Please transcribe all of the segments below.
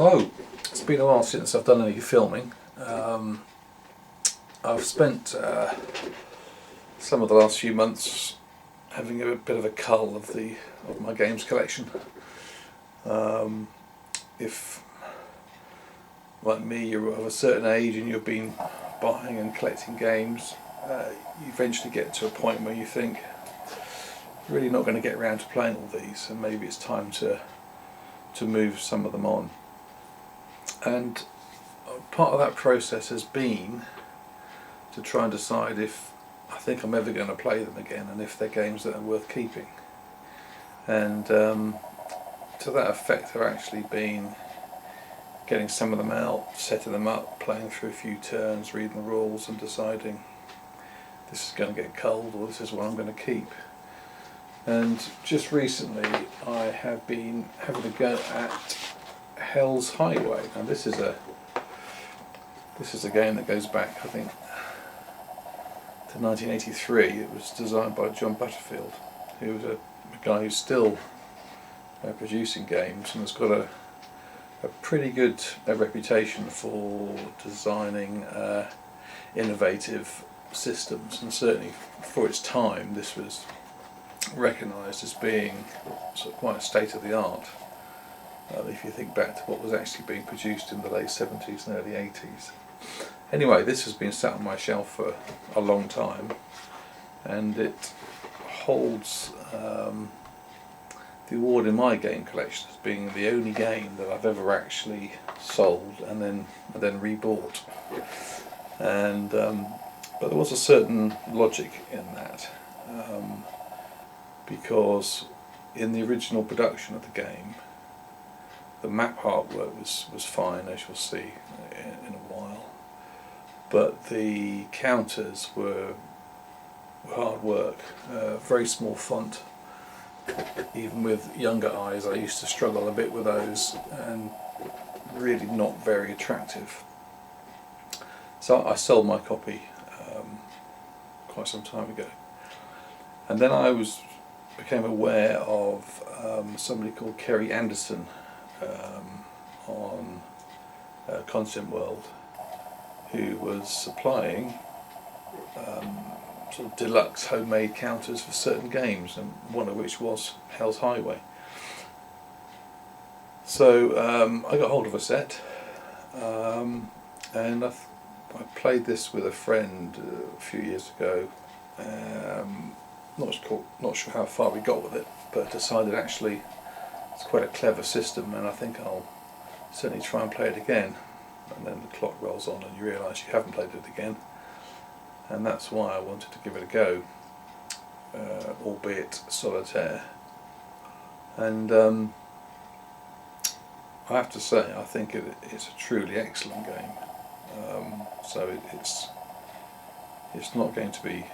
Hello, it's been a while since I've done any filming. I've spent some of the last few months having a bit of a cull of my games collection. If, like me, you're of a certain age and you've been buying and collecting games, you eventually get to a point where you think you're really not going to get around to playing all these, and maybe it's time to move some of them on. And part of that process has been to try and decide if I think I'm ever going to play them again, and if they're games that are worth keeping. And to that effect, I've actually been getting some of them out, setting them up, playing through a few turns, reading the rules and deciding this is going to get cold or this is what I'm going to keep. And just recently I have been having a go at Hell's Highway. Now this is a game that goes back, I think, to 1983. It was designed by John Butterfield, who was a guy who's still producing games and has got a pretty good reputation for designing innovative systems, and certainly for its time this was recognised as being sort of quite state of the art. If you think back to what was actually being produced in the late 70s and early 80s. Anyway, this has been sat on my shelf for a long time, and it holds the award in my game collection as being the only game that I've ever actually sold and then rebought. And but there was a certain logic in that, because in the original production of the game, the map artwork was fine, as you'll see in a while, but the counters were hard work, very small font. Even with younger eyes I used to struggle a bit with those, and really not very attractive. So I sold my copy quite some time ago, and then I became aware of somebody called Kerry Anderson on Content World, who was supplying sort of deluxe homemade counters for certain games, and one of which was Hell's Highway. So I got hold of a set, and I played this with a friend a few years ago. Not sure how far we got with it, but decided actually it's quite a clever system, and I think I'll certainly try and play it again. And then the clock rolls on and you realise you haven't played it again, and that's why I wanted to give it a go, albeit solitaire. And I have to say, I think it's a truly excellent game. So it's not going to be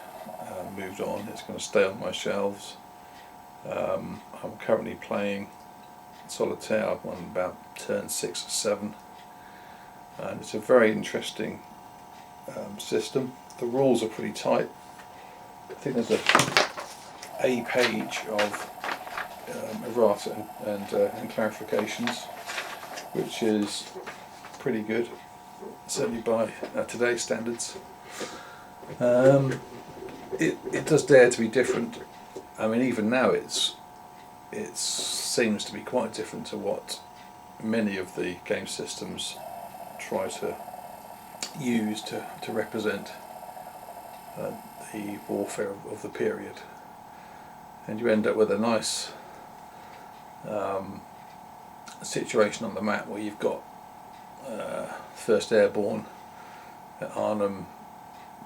moved on. It's going to stay on my shelves. I'm currently playing solitaire. I've won about turn 6 or 7, and it's a very interesting system. The rules are pretty tight. I think there's a page of errata and clarifications, which is pretty good, certainly by today's standards. It does dare to be different. I mean, even now it seems to be quite different to what many of the game systems try to use to represent the warfare of the period, and you end up with a nice situation on the map where you've got 1st Airborne at Arnhem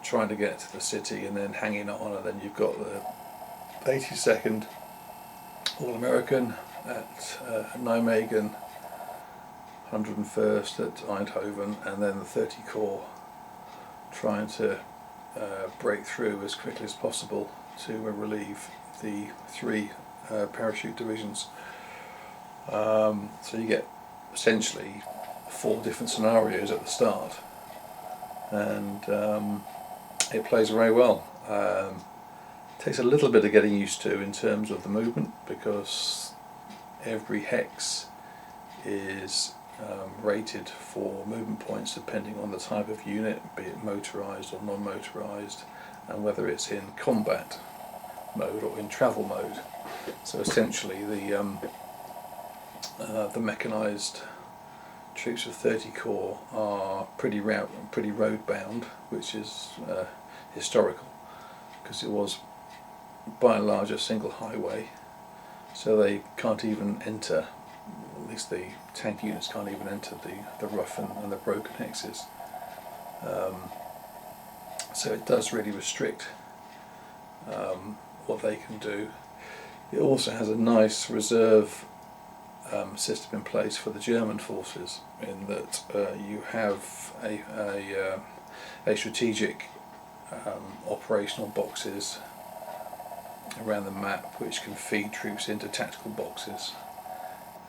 trying to get to the city and then hanging on, and then you've got the 82nd All-American at Nijmegen, 101st at Eindhoven, and then the 30 Corps trying to break through as quickly as possible to relieve the 3 parachute divisions. So you get essentially 4 different scenarios at the start, and it plays very well. Takes a little bit of getting used to in terms of the movement, because every hex is rated for movement points depending on the type of unit, be it motorised or non-motorised, and whether it's in combat mode or in travel mode. So essentially the mechanised troops of 30 Corps are pretty road bound, which is historical, because it was by and large a single highway, so they can't even enter, at least the tank units can't even enter the rough and the broken hexes. So it does really restrict what they can do. It also has a nice reserve system in place for the German forces, in that you have a strategic operational boxes around the map which can feed troops into tactical boxes,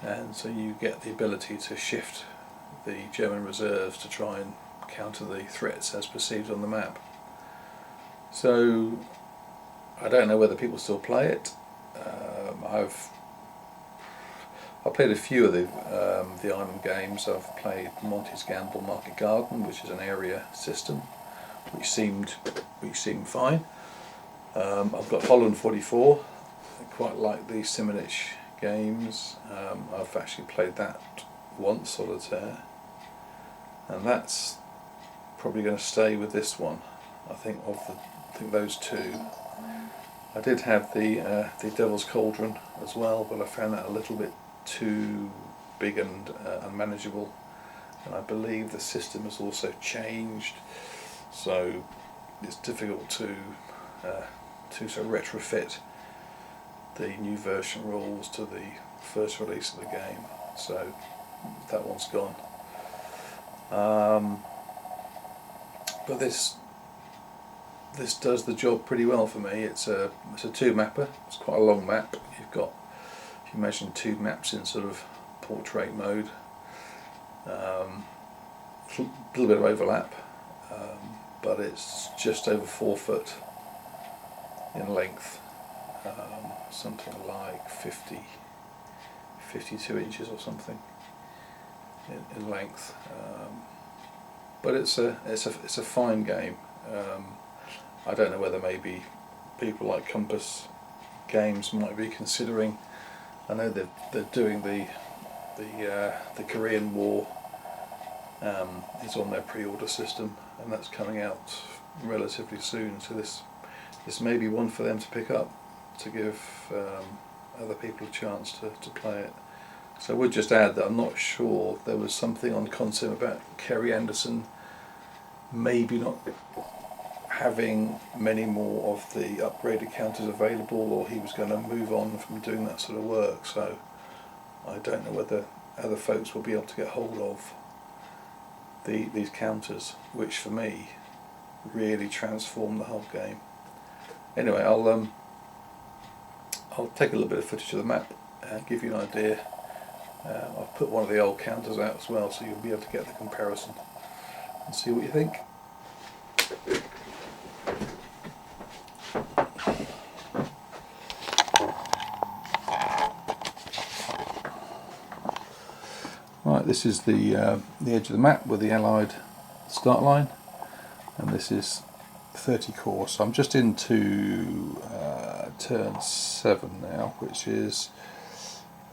and so you get the ability to shift the German reserves to try and counter the threats as perceived on the map. So I don't know whether people still play it. I've played a few of the island games. I've played Monty's Gamble Market Garden, which is an area system, which seemed fine. I've got Holland 44. I quite like the Simonich games. I've actually played that once, solitaire, and that's probably going to stay with this one. I think those two. I did have the Devil's Cauldron as well, but I found that a little bit too big and unmanageable, and I believe the system has also changed, so it's difficult to sort of retrofit the new version rules to the first release of the game, so that one's gone. But this does the job pretty well for me. It's a two-mapper. It's quite a long map. You've got, if you imagine, two maps in sort of portrait mode. A little bit of overlap, but it's just over 4 foot in length, something like 52 inches or something in length. But it's a fine game. I don't know whether maybe people like Compass Games might be considering. I know they're doing the Korean War is on their pre-order system, and that's coming out relatively soon. So this may be one for them to pick up, to give other people a chance to play it. So I would just add that I'm not sure, there was something on Consim about Kerry Anderson maybe not having many more of the upgraded counters available, or he was going to move on from doing that sort of work. So I don't know whether other folks will be able to get hold of these counters, which for me really transform the whole game. Anyway, I'll take a little bit of footage of the map and give you an idea. I'll put one of the old counters out as well, so you'll be able to get the comparison and see what you think. Right, this is the edge of the map with the Allied start line, and this is 30 Corps. So I'm just into turn 7 now, which is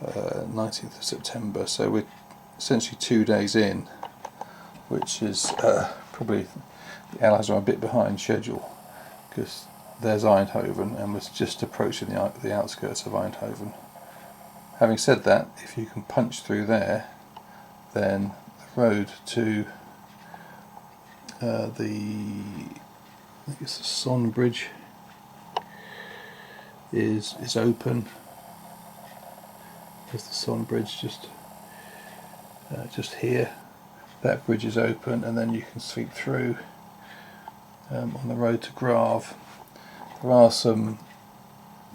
19th of September. So we're essentially 2 days in, which is probably, the Allies are a bit behind schedule, because there's Eindhoven and was just approaching the outskirts of Eindhoven. Having said that, if you can punch through there, then the road to I think it's the Son Bridge is open. There's the Son Bridge just here. That bridge is open, and then you can sweep through on the road to Grave. There are some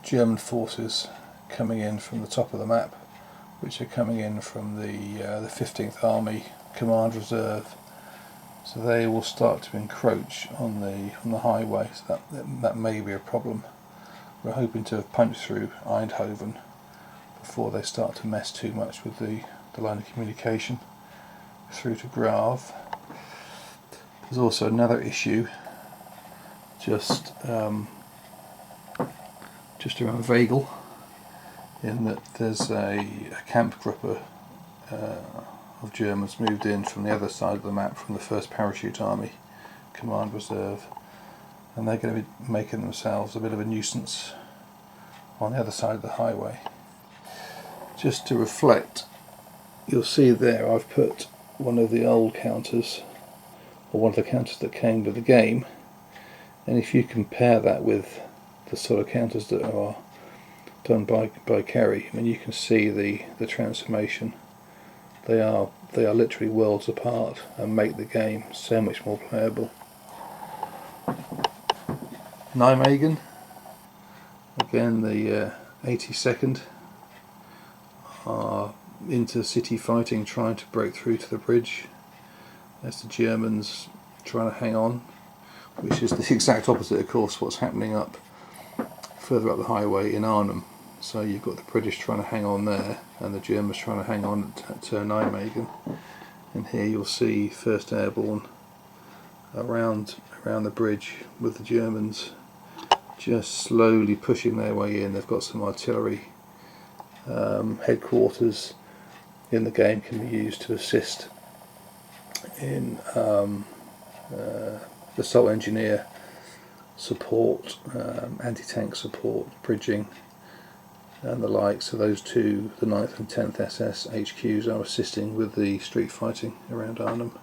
German forces coming in from the top of the map, which are coming in from the 15th Army Command Reserve. So they will start to encroach on the highway. So that may be a problem. We're hoping to have punched through Eindhoven before they start to mess too much with the line of communication. through to Grave. There's also another issue just around Vagel, in that there's a camp group of Germans moved in from the other side of the map, from the 1st Parachute Army Command Reserve, and they're going to be making themselves a bit of a nuisance on the other side of the highway. Just to reflect, you'll see there I've put one of the old counters, or one of the counters that came with the game, and if you compare that with the sort of counters that are done by Kerry, I mean, you can see the transformation. They are literally worlds apart and make the game so much more playable. Nijmegen, again the 82nd are intercity fighting, trying to break through to the bridge. There's the Germans trying to hang on, which is the exact opposite, of course, what's happening up further up the highway in Arnhem. So you've got the British trying to hang on there, and the Germans trying to hang on at Nijmegen. And here you'll see 1st Airborne around the bridge with the Germans just slowly pushing their way in. They've got some artillery. Headquarters in the game can be used to assist in assault engineer support, anti-tank support, bridging and the like. So those two, the 9th and 10th SS HQs, are assisting with the street fighting around Arnhem.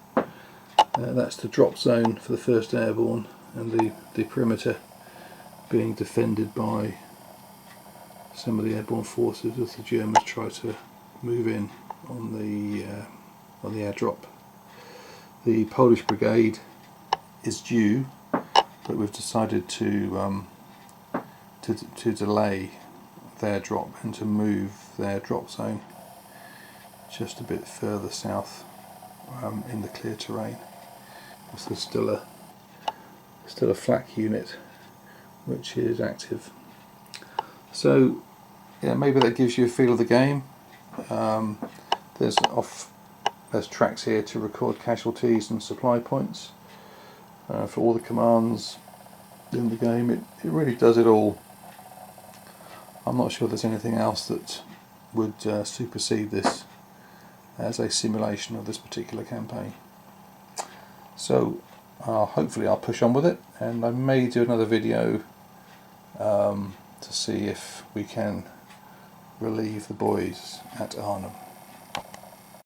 That's the drop zone for the 1st Airborne, and the perimeter being defended by some of the airborne forces as the Germans try to move in on the airdrop. The Polish brigade is due, but we've decided to delay their drop and to move their drop zone just a bit further south in the clear terrain. There's still a flak unit which is active. So yeah, maybe that gives you a feel of the game. There's tracks here to record casualties and supply points for all the commands in the game. It really does it all. I'm not sure there's anything else that would supersede this as a simulation of this particular campaign. So hopefully I'll push on with it, and I may do another video to see if we can relieve the boys at Arnhem.